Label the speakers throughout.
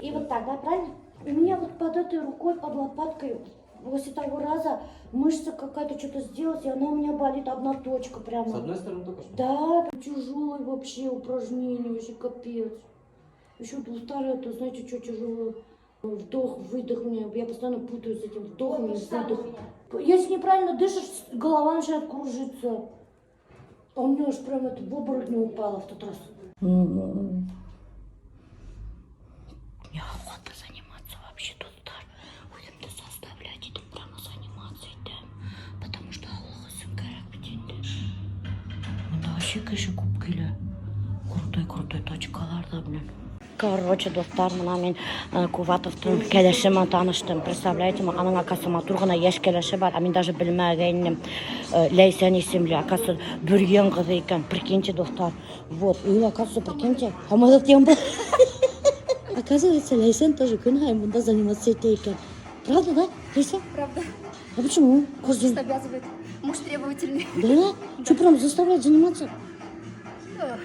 Speaker 1: И вот так, да, правильно? У меня вот под этой рукой, под лопаткой, после того раза мышца какая-то что-то сделалась, и она у меня болит одна точка прямо.
Speaker 2: С одной стороны только что?
Speaker 1: Да, тяжелое вообще упражнение, вообще капец. Еще второе, это знаете, что тяжело? Вдох, выдох мне, я постоянно путаюсь с этим вдохом и выдохом. Если неправильно дышишь, голова начинает кружиться. А у меня аж прям это в обморок упала в тот раз. Неохота заниматься вообще тут. Өзімді составлять етіп прямо заниматься етем. Потому что Аллах'сын керек бітенде. Мында вообще кеше көп келі. Крутой точкаларда білен. Короче, достар, мына мен Куватовтың келешімен таныштым. Представляете, аның акасы матурғына еш келеші бар. А мен даже білмегенім. Лейсен есімлі, акасы бүрген қызы екен. Прикиньте, достар. Вот, и акасы, прикиньте, хамадат ем ба. Оказывается, Лейсен тоже күн мында заниматься екен. Правда, да? Лейсен?
Speaker 3: Правда.
Speaker 1: А почему?
Speaker 3: Возраст обязывает. Муж требовательный.
Speaker 1: Да? Что, прям заставляет заниматься?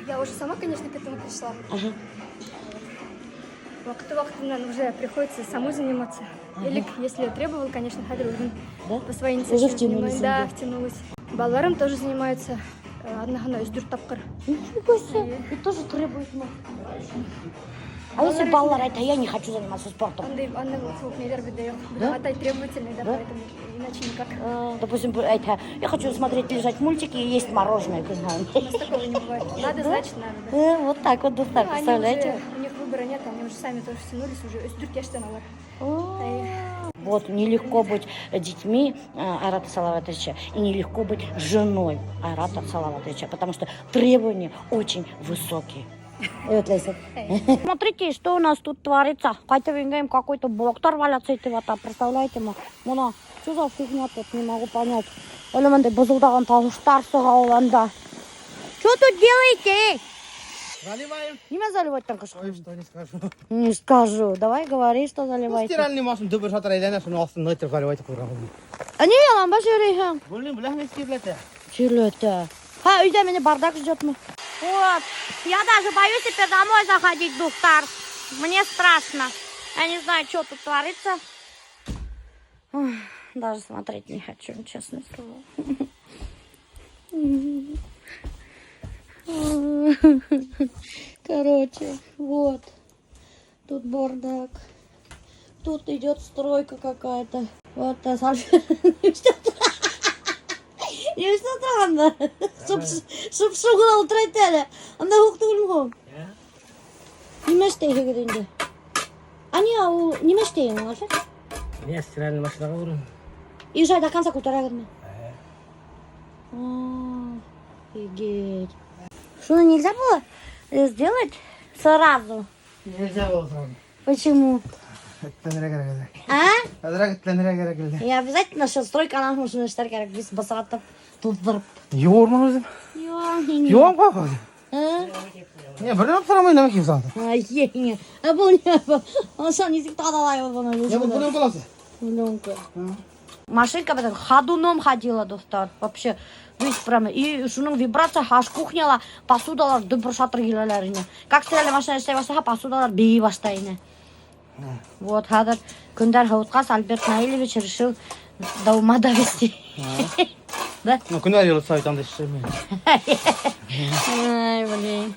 Speaker 3: Я уже сама, конечно, к этому пришла.
Speaker 1: Ага.
Speaker 3: Вақыты-вақытынан уже приходится самой заниматься. Или, если я требовала, конечно, ходила
Speaker 1: Да?
Speaker 3: по своей
Speaker 1: Уже
Speaker 3: инициативе.
Speaker 1: втянулась,
Speaker 3: Да,
Speaker 1: да?
Speaker 3: втянулась. Балаларым тоже занимаются. Одна из тапкыр.
Speaker 1: Нифига себе. И тоже требует. А если баллар, это я не хочу заниматься спортом?
Speaker 3: Анна вот нелер бедею. Атай требовательный, да, поэтому иначе никак.
Speaker 1: Допустим, это, я хочу смотреть, лежать мультики и есть мороженое.
Speaker 3: У нас такого не бывает. Надо, значит надо. Да?
Speaker 1: Вот так вот, вот так,
Speaker 3: Ну,
Speaker 1: представляете?
Speaker 3: у них выбора нет, они уже сами тоже втянулись уже. Үстүркештен алар.
Speaker 1: Вот, нелегко быть детьми Айрата Салаватовича и нелегко быть женой Айрата Салаватовича, потому что требования очень высокие. Смотрите, что у нас тут творится. Хотя вингаем какой-то блоктор валяться и представляете, мона, что за фигня тут, не могу понять. Элементы базылдаган тавыштар сыгауланда. Что тут делаете?
Speaker 4: Заливаем.
Speaker 1: Не заливать только что.
Speaker 4: Ой, что не скажу.
Speaker 1: Не скажу. Давай говори, что заливаете.
Speaker 4: Стиральный машин дубы шатыр айдана, шуны астын нөйтір заливайте курган.
Speaker 1: А не yalan ба жүрейхен?
Speaker 4: Бөлін біләхме стирлете.
Speaker 1: Чирлете. Ха, үйде меня бардак ждет мы. Вот. Я даже боюсь теперь домой заходить, Духтар. Мне страшно. Я не знаю, что тут творится. Ой, даже смотреть не хочу, честное слово. Короче, вот. Тут бардак. Тут идет стройка какая-то. Вот, не что странно. Чтоб шугал тратили. Анда хуктулму. Неме иштейге киринде? Ани ау неме иштейин ошо?
Speaker 4: Не, стиральный машинаға бұрын.
Speaker 1: И уже до конца кутарагын. Офигеть. Что, нельзя было сделать сразу?
Speaker 4: Нельзя было сразу.
Speaker 1: Почему? А?
Speaker 4: Әдірәк
Speaker 1: И обязательно сейчас стройка она нужно штар керек без басратып туздырып.
Speaker 4: Йормын өзім. Йорм қой қой. Не, бірден ап сұрамай нәме кем сағады.
Speaker 1: Ай, а бұл не бұл? Ошан езік тағдалай бұны.
Speaker 4: Не, бұл бұлем қаласы.
Speaker 1: Пленка. Машинка бітін ходуном ходила, достар. Вообще, весь прямо. И шуның вибрация аш кухняла, посудалар дүбір шатыр келелеріне. Как стиральный машина істей бастаға, посудалар бейі бастайыны. Вот, хадыр күндар Хаутқас Альберт Наилевич решил до ума довести. Да?
Speaker 4: Ну, күнәр елі сайтанды ішшеймін.
Speaker 1: Ай, блин.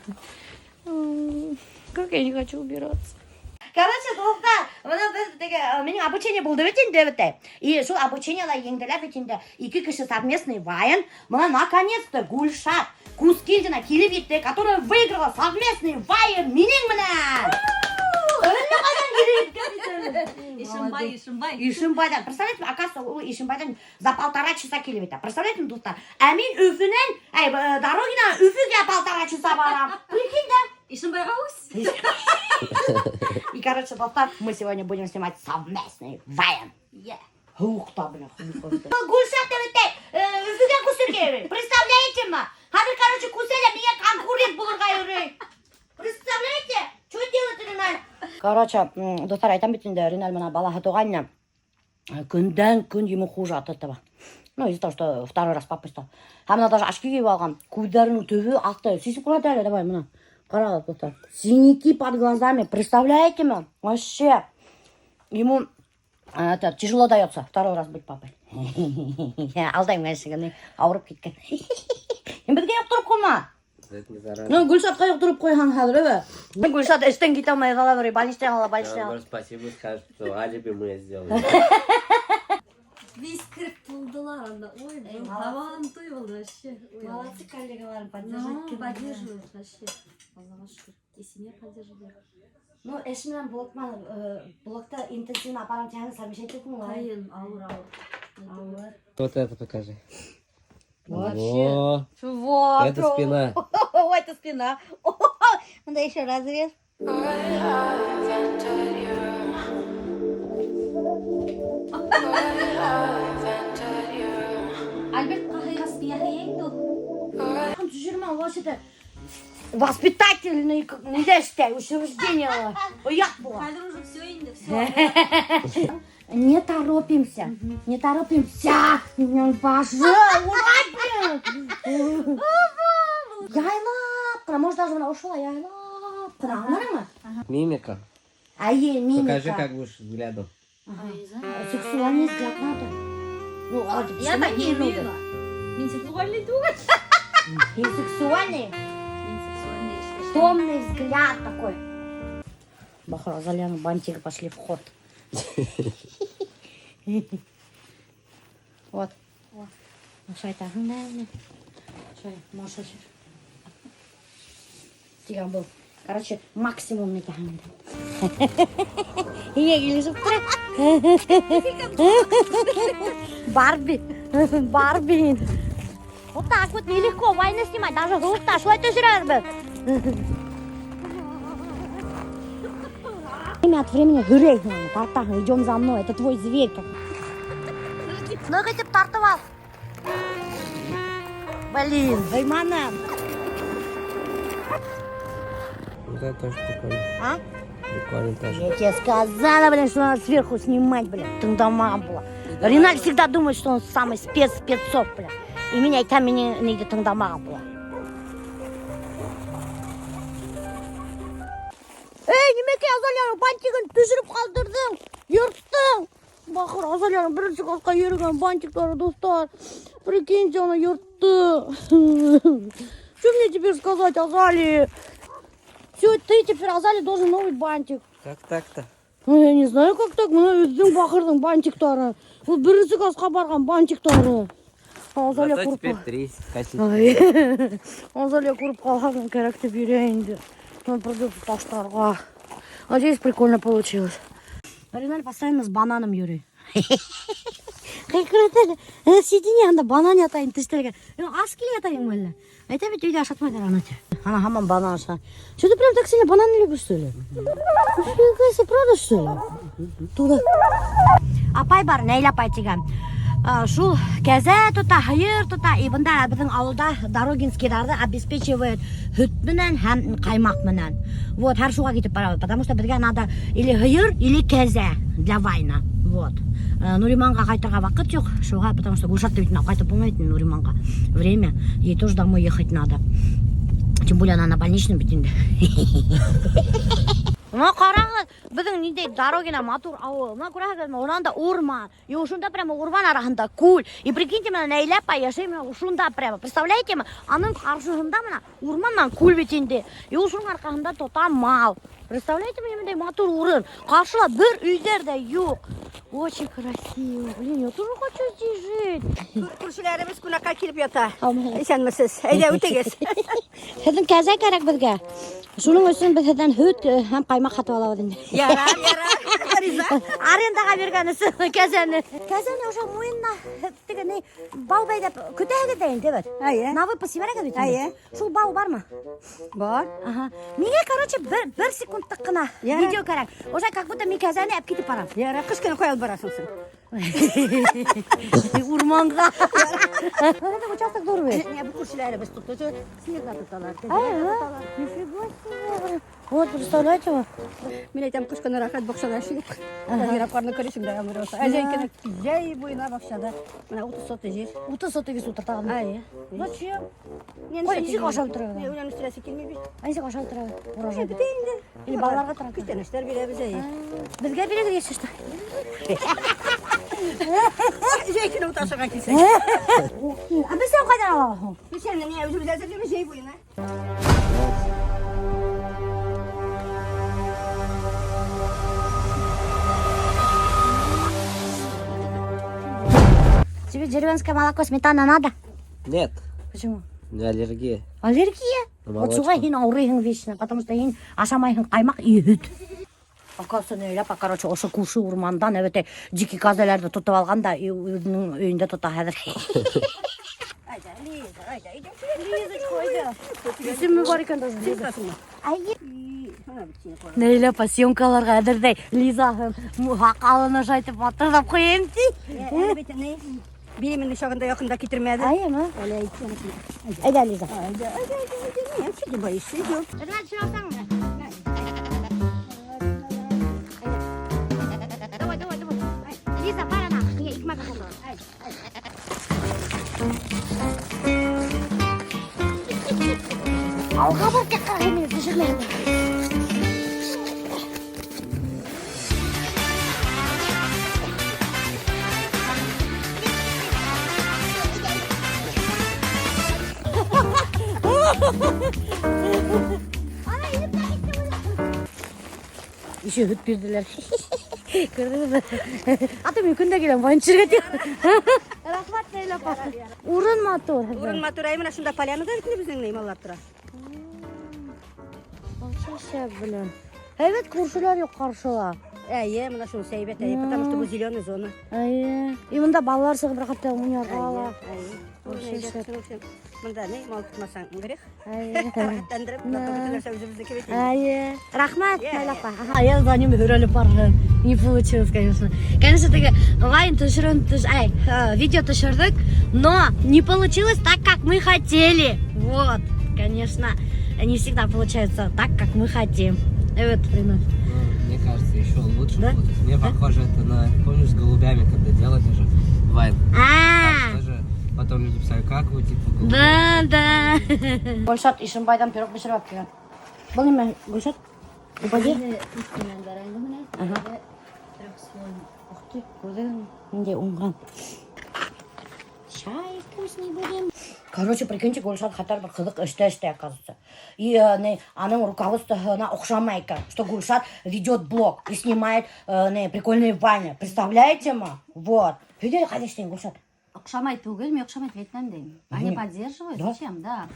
Speaker 1: Как я не хочу убираться. Короче, достар, менің обучение болды бітінде. И шул обучениялар еңділер бітінде. 2 кіші совместный вайын. Мына наконец-то Гульшат Кускильдина келіп етті, которая выиграла совместный вайын менің мінен. Ишимбайдан. Представляете, оказывается, Ишимбайдан за 1,5 часа келебет. Представляете, достар? А мен Үфінен, дорогина Үфіге 1,5 часа барам. Прикинь, да?
Speaker 3: Ишимбайға өз.
Speaker 1: И, короче, достар, мы сегодня будем снимать совместный вайын. Ух-та, бля, Гульшат девете, Үфіге кусырге. Представляете, ма? Хадыр, короче, куселя меня конкурент булырға юрей. Представляете? Что делать, Ринал? Короче, достар, айтам битінде Ринал мына балаға туғанне күнден күн ему хуже от этого. Ну, из-за того, что второй раз папа стал. А мына даже очки киіп алған. Көздерінің түбі ақты. Сүйсіп құрады әлі, давай, мына. Қарағат достар. Синяки под глазами. Представляете ме? Вообще. Ему это тяжело дается второй раз быть папой. Алдаймын әшігіне ауырып кеткен. Бізге тұрып қойма. Гүлшатқа тұрып қойған қазір. Гүлшат іштен кете алмай қала бере. Больничтен қала.
Speaker 2: Спасибо, скажет, что алиби мы сделали.
Speaker 5: Весь кіріп болдылар анда. Ой, хаваның той болды вообще.
Speaker 1: Молодцы коллегаларым
Speaker 5: Поддерживают вообще. Аллаға шүкір. Есіне поддерживают.
Speaker 1: Ну, эшімнен блокта интенсивно апарам тяны совмещайтетін ғой.
Speaker 5: Қайын, ауыр.
Speaker 2: Вот это покажи.
Speaker 1: Вообще.
Speaker 2: Во, это спина.
Speaker 1: Ой, это спина. Надо еще разрез. Альберт қағиғас бияхейді. Жүрмін, вообще-то воспитательный, не дәшті, учреждение. Уяқ buvo.
Speaker 5: Қазір уже все енді, все.
Speaker 1: Не торопимся. Не торопимся. Пожалуйста. Яйлап. Может, даже она ушла. Яйлап. Нормально?
Speaker 2: Мимика.
Speaker 1: Мимика.
Speaker 2: Покажи, как будешь взглядом.
Speaker 1: Сексуальный взгляд надо. Ну,
Speaker 5: Я так не
Speaker 1: надо.
Speaker 5: умею. Мен сексуальный дух.
Speaker 1: И сексуальный,
Speaker 5: Мен сексуальный.
Speaker 1: томный взгляд такой. Бахра, Заляна, бантики пошли в ход. Вот. Ну, что это? Что, можешь? Тиган был. Короче, максимум не тягнет. Я лежу Барби. Барби. Вот так вот нелегко войны снимать. Даже рука. Что это зря? Время от времени грей. Тартан, идем за мной. Это твой зверь. Ну-ка, тартовал. Блин, Реймана.
Speaker 2: Вот это тоже прикольно.
Speaker 1: А?
Speaker 2: Прикольно тоже.
Speaker 1: Я тебе сказала, блин, что надо сверху снимать, блин. Тындама была. Реналь всегда думает, что он самый спецов, блин. И меня и там не идет тындама была. Эй, неменеке Азалияның бантигін түсіріп қалдырдың, ертің. Бақыр, Азалияның бірінші қасқа еріген бантиктары, достар. Прикиньте, она ертты. Что мне теперь сказать, Азалии? Все, ты теперь, Азалия, должен новый бантик.
Speaker 2: Как так-то?
Speaker 1: Ну, я не знаю, как так. Мына өздің бақырдың бантиктары. Бұл бірінші қасқа барған бантиктары. Азалия
Speaker 2: Зато
Speaker 1: көріп
Speaker 2: теперь
Speaker 1: қал.
Speaker 2: 3 качества.
Speaker 1: Азалия көріп қалған керек деп үйренді. Он придется таштарға. А здесь прикольно получилось. Реналь постоянно с бананом, Юрий. Как круто. Сидине анда банан ятайын тістелген. Аз келе ятайын мөлі. Айта бет үйде ашатмайдар анате. Она хаман банан аша. Что ты прям так сильно банан не любишь, что ли? Фига, правда, что ли? Туда. Апай бар, Нәйлә апай тигән. Шул кәзә тота, һыйыр тота, и бында безнең авылда Дорогинскийларны обеспечивает һөт менән һәм каймак менән. Вот, һәр шуга китеп барабыз, потому что безгә надо или һыйыр, или кәзә для вайна. Вот. Нуриманга кайтырга вакыт юк, шуга, потому что Гулшат бит кайтып булмый Нуриманга. Время, ей тоже домой ехать надо. Тем более она на больничном бит инде. Ну, қараңыз, біздің недей Дорогина матур ауыл. Мына көрәсіз, оранда урман. И ушунда прямо урман арасында көл. И прикиньте, мына Нәйлә апай яшай мына ушунда прямо. Представляете ме? Аның қаршығында мына урманнан көл бит инде. И ушунун аркасында тота мал. Представляете мне, мындай матур урын. Қаршыла бір үйлер де жоқ. Очень красиво. Блин, я тоже хочу здесь жить.
Speaker 3: Күршілеріміз күнаққа келіп ята.
Speaker 1: Исәнмесез?
Speaker 3: Әйдә үтегіз.
Speaker 1: Һеҙҙең кәзә кәрәк беҙгә. Шуның өсөн беҙ һеҙҙән һөт һәм ҡаймаҡ һатып алабыҙ инде.
Speaker 3: Ярар.
Speaker 1: Арендаға биргән өсөн кәзәне. Кәзәне уже муйынна теге ни бау бәйҙәп көтәһегеҙ дә инде бит.
Speaker 3: Әйе.
Speaker 1: Навы посибәрәгеҙ бит.
Speaker 3: Әйе.
Speaker 1: Шул бау бармы?
Speaker 3: Бар.
Speaker 1: Ага. Миңә, короче, бер секундтык кына
Speaker 3: Ярар.
Speaker 1: видео кәрәк. Уже как будто мин кәзәне әп китеп барам.
Speaker 3: Ярар, қыш көне қоя барасың сен.
Speaker 1: Урманға. Мына участок ҙур бит.
Speaker 3: Не, бұл күршілеріміз тұтты. Снегда тұталар.
Speaker 1: Нифига себе. Вот, представляете вы?
Speaker 3: Мен айтам, кышкыны рахат бақшада ашылық. Графқарны көресің да өмір болса. Әжейкені жай бойына бақшада. Мына 30 соты жер.
Speaker 1: 30 сотыгы су тартаган.
Speaker 3: Ай.
Speaker 1: Зачем?
Speaker 3: Мен
Speaker 1: Ой, ничек ашап тұрады.
Speaker 3: Мен ойланып сұрасы келмейді.
Speaker 1: Ничек ашап тұрады? Урожай.
Speaker 3: Бітейінде.
Speaker 1: Или балаларға тұрады.
Speaker 3: Күштеністер береміз әй.
Speaker 1: Бізге береді ешішті.
Speaker 3: Жейкені ұташыға келсең.
Speaker 1: А біз сен қайдан алалың?
Speaker 3: Біз сені не өзіміз әзірлеміз жей бойына.
Speaker 1: Тебе деревенское молоко, сметана надо?
Speaker 2: Нет,
Speaker 1: Почему?
Speaker 2: у меня аллергия.
Speaker 1: Аллергия?
Speaker 2: На
Speaker 1: Вот
Speaker 2: молочко.
Speaker 1: суға хин аурыйын вечно, потому что хин ашамайын қаймақ үйіт. Акасы нейлеп, короче, ошы кушы урмандан, әбете дикий казелерді тұтып алғанда, өзінің үйінде тұта хәзір.
Speaker 3: Айда, Лиза, айда, идем.
Speaker 1: Лизочка, айда. Есімі бар екен даже.
Speaker 3: Сен тұрасың ба?
Speaker 1: Айы.
Speaker 3: Ана бітсіне қойып.
Speaker 1: Нейлеп, съемкаларға әдірдей Лиза хақалыны жайтып матырдап қойын дей.
Speaker 3: Әне бетін не? Беременді шағында яқында кетірмеді.
Speaker 1: Айы ма?
Speaker 3: Әлі айтсен.
Speaker 1: Айда, Лиза.
Speaker 3: Айда, айда, айда. Не, чуды боишься, идем.
Speaker 1: Давай, давай, давай. Лиза, пара на. Я их могу попробовать. Алға бар тек қара емес, жүрмейді. Еще үт берділер. Көрдіңіз. Аты мен күнде келем, байыншырға дейін. Рахмат нейлеп басы. Урын матур.
Speaker 3: Урын матур аймына шында поляныда өтінде біздің неймалар тұра.
Speaker 1: Шаша, блин. Evet, көршілер yok қаршыла.
Speaker 3: Әйе, мына шunu сейбет, әйе, потому что бұл зеленый зона.
Speaker 1: Әйе. И мында балалар сығып рахатта мұнар қала.
Speaker 3: Мында не, мал тұтмасаң грех.
Speaker 1: Әйе.
Speaker 3: Рахаттандырып, бүтін нәрсе өзімізді кебетейін.
Speaker 1: Әйе. Рахмат, Найлапа. А я за ними хүреліп барғым. Не получилось, конечно. Конечно, таки лайн видео түсірдік, но не получилось так, как мы хотели. Вот, конечно, не всегда получается так, как мы хотим. Evet, Рина.
Speaker 2: Мне кажется, еще лучше
Speaker 1: Да?
Speaker 2: будет. Мне похоже это на, помнишь, с голубями, когда делали же вайн. Там тоже потом люди писали, как вы, типа, голуби.
Speaker 1: Да. Гүлшат Ишимбайдан пирог пішіріп алып келген. Бұл неме, Гүлшат? Упади? Ух ты, көрдің, менде ұңған. Шай вкусный будем. Короче, прикиньте, Гульшат Хатар бір қызық ішті, оказывается. И аның руководствоына ұқшамайка, что Гульшат ведет блог и снимает прикольные вайны. Представляете, ма? Вот. Видели, қайда ештен, Гульшат?
Speaker 5: Ұқшамай түгіл, мен ұқшамайды ветнам деймін. Они поддерживают,
Speaker 1: Да?
Speaker 5: зачем, да.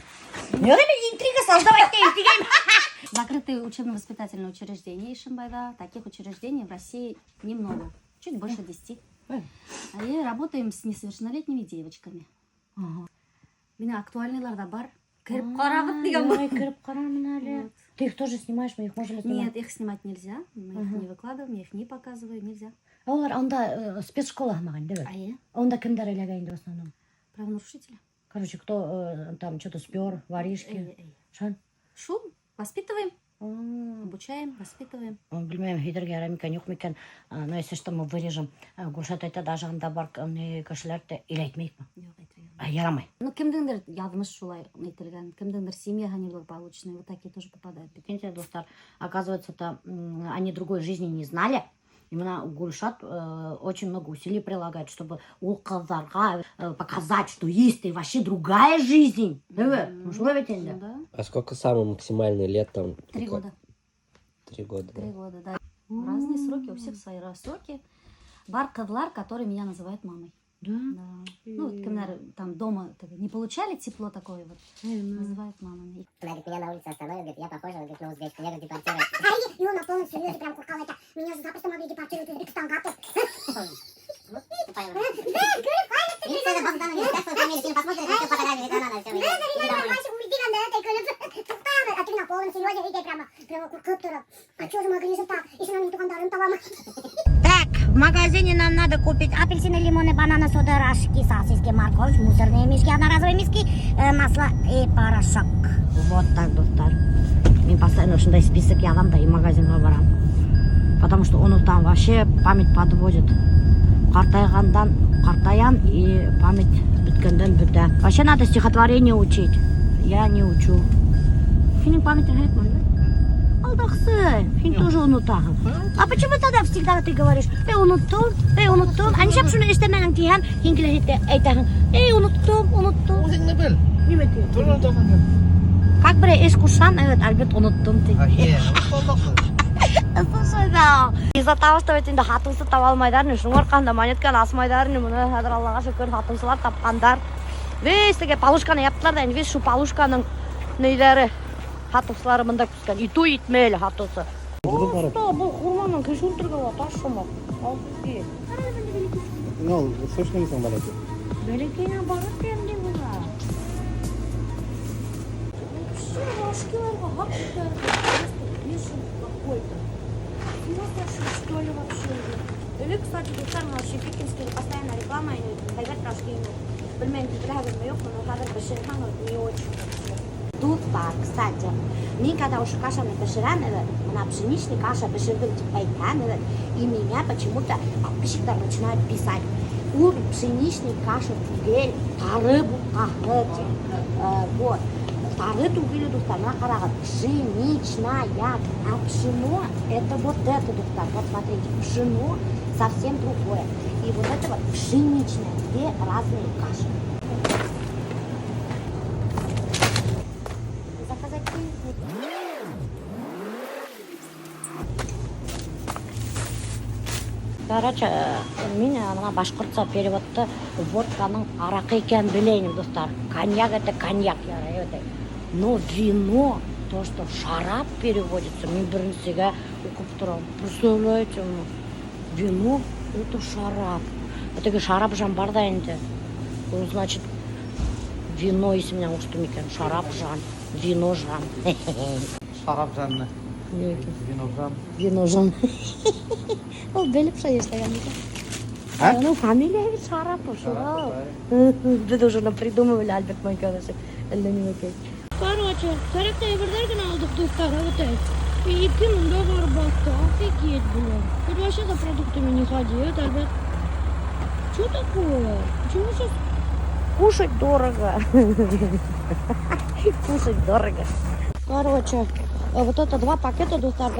Speaker 1: Не надо мне интрига создавать, интрига.
Speaker 5: Закрытые учебно-воспитательные учреждения Ишимбайда. Таких учреждений в России немного. Чуть больше 10. И работаем с несовершеннолетними девочками. Меня актуальныйларда бар. Кіріп қарағыт деген бар.
Speaker 1: Кіріп қарамын әлі. Ты их тоже снимаешь, мы их можем снимать?
Speaker 5: Нет, их снимать нельзя. Мы их не выкладываем, я их не показываю, нельзя.
Speaker 1: Олар анда спецшкола маған, да? Онда кімдер илегайынды в основном?
Speaker 5: Правонарушители.
Speaker 1: Короче, кто там что-то спер, воришки. Шан?
Speaker 5: Шум. Воспитываем. Обучаем, воспитываем.
Speaker 1: Білмеймін, хейдерге арамикан жоқ мекен. Но если что, мы вырежем. Гүлшат айтады, ажағында бар кішілерді илайтмейік ма?
Speaker 5: Жоқ, айтпаймын.
Speaker 1: Ярамай.
Speaker 5: Ну, кімдіңдір ядмыш шулай нетілген, кімдіңдір семьяға неблагополучные, вот такие тоже попадают.
Speaker 1: Прикиньте, достар, оказывается-то они другой жизни не знали. Именно Гульшат очень много усилий прилагает, чтобы у казарға показать, что есть и вообще другая жизнь. Да, ну что ведь это?
Speaker 5: Да.
Speaker 2: А сколько самый максимальный лет там?
Speaker 5: 3 года.
Speaker 2: 3 года, да.
Speaker 5: 3 года, да. Разные сроки, у всех свои сроки. Бар кызлар, которые меня называют мамой.
Speaker 1: Да?
Speaker 5: Да. Ну, вот, когда там дома не получали тепло такое вот, называют мамой.
Speaker 6: Говорит, меня на улице остановят, говорит, я похожа, говорит, на узбечку, меня депортируют. И он на полном серьезе прям куркал это. Меня запросто могли депортировать в Узбекистан, готов. Да, говорю, правильно ты говоришь. Видите, Богдана, не так свою фамилию, фильм посмотрит, и все фотографии, говорит, она все выйдет. Иди домой. А ты на полном серьезе, видите, прямо куркал туров. А что же могли же так, если нам не тугандарын табамы?
Speaker 1: Так, в магазине нам надо купить апельсины, лимоны, бананы, соды, рожки, сосиски, морковь, мусорные мешки, одноразовые миски, масло и порошок. Вот так, достар. Мен постоянно ушундай список ягам да и магазинга барам. Потому что унутам, вообще память подводит. Картаям и память бүткөндөн бүтө. Вообще надо стихотворение учить. Я не учу. Сенин памятью нет, ман? Алдаксы, сен тоже унутагын. А почему тогда всегда ты говоришь, уnuttум. Они сейчас шуну эстемеген тиһәм, сен киләһәтә әйтәһең, уnuttум.
Speaker 4: Өзің не бел?
Speaker 1: Нимәки?
Speaker 4: Тоже унутасың.
Speaker 1: Как бы эш кушан, әлбәт уnuttум ти. Слушай, да. Из-за того, что ведь инде хатынсы таба алмайдар, шуңар канда монетканы асмайдар, муны хәзер Аллага шөкер хатынсылар тапкандар. Весь теге палушканы яптылар да, весь шу палушканың нөйләре хатынсылары мында күскән. Иту итмәйле хатынсы. Что, бу хурманның кешүртергә ва ташыма. Ал ки.
Speaker 4: Ну, слышно ли самолеты?
Speaker 1: Бәләкәйне барып кемди була. Вообще, башкаларга хак бешен какой-то. Что ли вообще? Или, кстати, доктор Шипикинский постоянно реклама и дает трошки пельмени правильно yok, но хадер пешерхан не очень. Тут так, кстати, мне когда уже кашами пешеран, на пшеничной каша пешердым айтам, и меня почему-то всегда начинают писать. У пшеничной каши түгел, тары бу кахыт. Вот. Тары түгел доктор, на карагат. Пшеничная, а пшено это вот это, доктор. Вот смотрите, пшено совсем другое. И вот это вот пшеничное, две разные каши. Заказать Короче, мен ана башкортча переводты водканың аракы екенін білейін, достар. Коньяк это коньяк, это. Но вино, то, что шарап переводится, мен біріншіге оқып тұрам. Представляете, вино это шарап. Это шарап жан бар да енді. Ну, значит, вино, если меня уштым екен, шарап жан, вино жан.
Speaker 4: Шарап жанны. Вино жан.
Speaker 1: Вино жан. Ол беліп шайыштаган екен.
Speaker 4: А?
Speaker 1: Ну, фамилия ведь Шарапов, Шарапов. Біз уже придумывали, Альберт мой, короче. Короче, сарыктай бірдерген алдық достар, вот и ипки мұнда бар басты, офигеть, блин. Тут вообще за продуктами не ходит, Альберт. Что такое? Почему сейчас? Кушать дорого. Кушать дорого. Короче, вот это 2 пакета достар,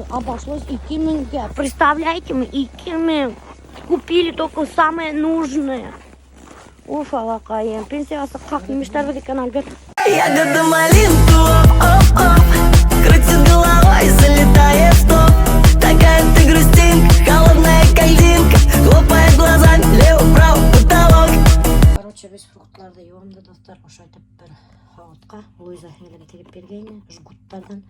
Speaker 1: обошлось и киминге. Представляете, мы и киминг купили только самое нужное. Уф, алакаем. Пенсиясы как емештер бе екен, Альберт?
Speaker 7: Ягода малинку, оп-оп, крутит головой, залетает в топ. Такая ты грустинка, холодная кальдинка, хлопает глазами, лево-право, потолок.
Speaker 1: Короче, весь фруктларды юамды достар, ошайтып бір хаватқа, Луиза хелеге тегіп бергені, жгуттардан,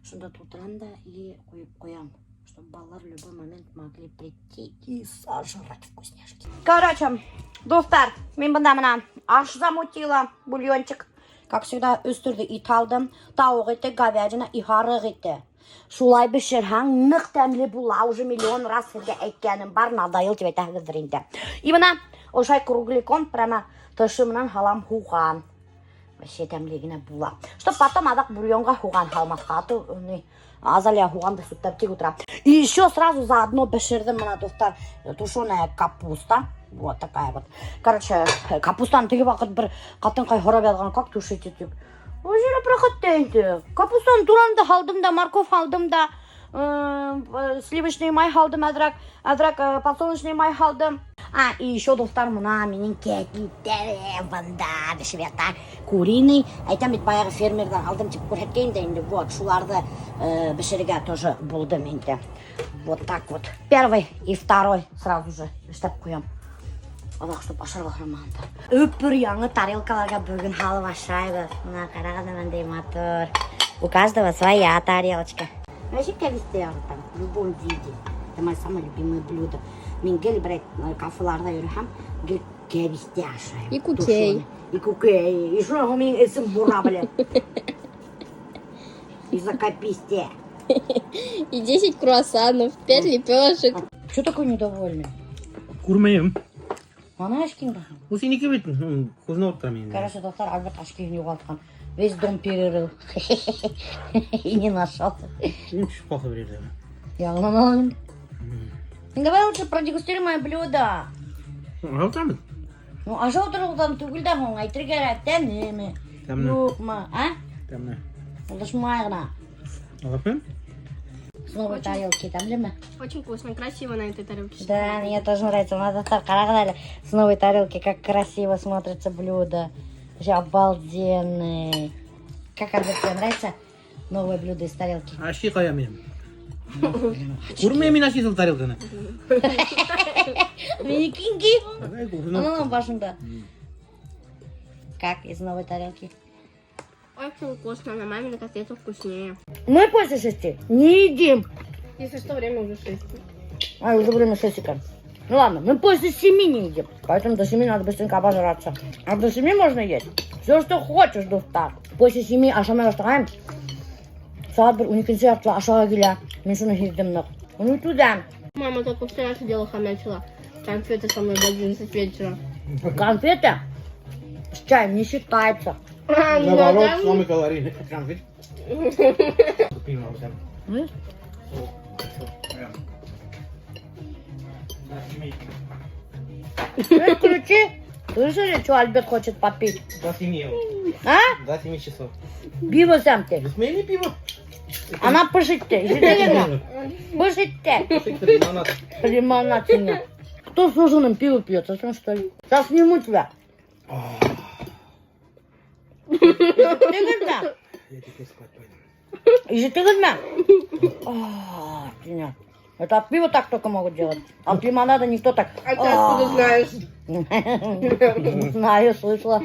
Speaker 1: шында тутырам да и қоям, чтобы балалар в любой момент могли прийти и сожрать вкусняшки. Короче, достар, мен бұнда мына аш замутила, бульончик. Как всегда, үстірді ит алдым, тауық еті, говядина и харық еті. Шулай бішірхаң, нық тәмлі бұла, уже миллион раз сізге әйткенім бар, надайыл деп айтағызыр енді. И мына, ошай кругликон, прямо тышымынан халам хуған. Вообще тәмлегіне бұла. Чтоб потом адақ бульонға хуған халмасқа, азалия хуған да сүттап тек утра. И еще сразу заодно бішірдім мына достар, тушеная капуста. Вот такая вот. Короче, капустаны теге вақыт бір қатын-қай хорап алған, как тушить етіп. О жере проходты енді. Капустаны туранды халдым да, морковь халдым да, сливочный май халдым, әдрак подсолнечный май халдым. А, и еще достар мына менің кәкиттері бында бішіберді. Куриный, айтам бит баяғы фермерден алдым тип көрсеткенде енді. Вот, шуларды бішірге тоже болдым енді. Вот так вот. Первый и второй сразу же штаб қоям. Аллах, чтобы ашарға қырамағанда. Өпір яңы тарелкаларға бүгін халып ашырайды. Мына қарағады мандай мотор. У каждого своя тарелочка. Вообще кәбісте ағытам, в любом виде. Это мое самое любимое блюдо. Мен гел, брать, кафеларда үйрехам, гел кәбісте ашырайым.
Speaker 5: И кукей.
Speaker 1: И кукей. И что мен есім бура, блин. Из-за каписте.
Speaker 5: И 10 круассанов, 5 лепешек.
Speaker 1: Что такой недовольный?
Speaker 4: Курмайым.
Speaker 1: Ана ашкин ба?
Speaker 4: Усинеке бит, кузна отырам енді.
Speaker 1: Короче, достар, Альберт ашкин жоғалтқан. Весь дом перерыл. И не нашел.
Speaker 4: Ничего плохо врежем.
Speaker 1: Я говорю, давай лучше продегустируй мое блюдо.
Speaker 4: Алтамын.
Speaker 1: Ну, а что там түгілді ғой, айтыр керек, тәнеме.
Speaker 4: Тәмні.
Speaker 1: Yok ма, а?
Speaker 4: Темно.
Speaker 1: Олдышмай ғана.
Speaker 4: Алапым?
Speaker 1: С новой тарелки, там ли мы?
Speaker 3: Очень вкусно, красиво на этой тарелке.
Speaker 1: Да, мне тоже нравится. Надо так карагадали с новой тарелки, как красиво смотрится блюдо. Вообще обалденный. Как Альберт, тебе нравится новое блюдо из тарелки?
Speaker 4: Аши қоямын. Көрмеймін аши сол тарелканы.
Speaker 1: Миникинги.
Speaker 4: Давай,
Speaker 1: А
Speaker 4: көрініп.
Speaker 1: ну, башенька. Как из новой тарелки?
Speaker 3: Очень вкусно, на маминой котлету вкуснее.
Speaker 1: Мы после 6 не едим.
Speaker 3: Если что, время уже 6.
Speaker 1: А, уже время 6. Ну ладно, мы после 7 не едим. Поэтому до 7 надо быстренько обожраться. А до 7 можно есть. Все, что хочешь, достар. После 7 ашамай бастырайым. Саат 12 артла ашаға келе. Мен шуны хирдім. Ну туда.
Speaker 3: Мама только вчера сидела хомячила. Конфеты со мной до 11 вечера.
Speaker 1: Конфеты с чаем не считается.
Speaker 4: Наоборот, самый калорийный конфет. Купим Алтам.
Speaker 1: Ну, Включи. Слышали, что Альберт хочет попить?
Speaker 4: До 7.
Speaker 1: А?
Speaker 4: До 7 часов.
Speaker 1: Пиво сам ты.
Speaker 4: Смейли пиво?
Speaker 1: Она пышите. Ежедневно. Пышите.
Speaker 4: Лимонад.
Speaker 1: Лимонад нет. Кто с ужином пиво пьет? Совсем что ли? Сейчас сниму тебя. Ежедневно.
Speaker 4: Я теперь спать пойду.
Speaker 1: Ежедневно. Это от пива так только могут делать. От лимонада никто так.
Speaker 3: А ты откуда знаешь?
Speaker 1: Знаю, слышала.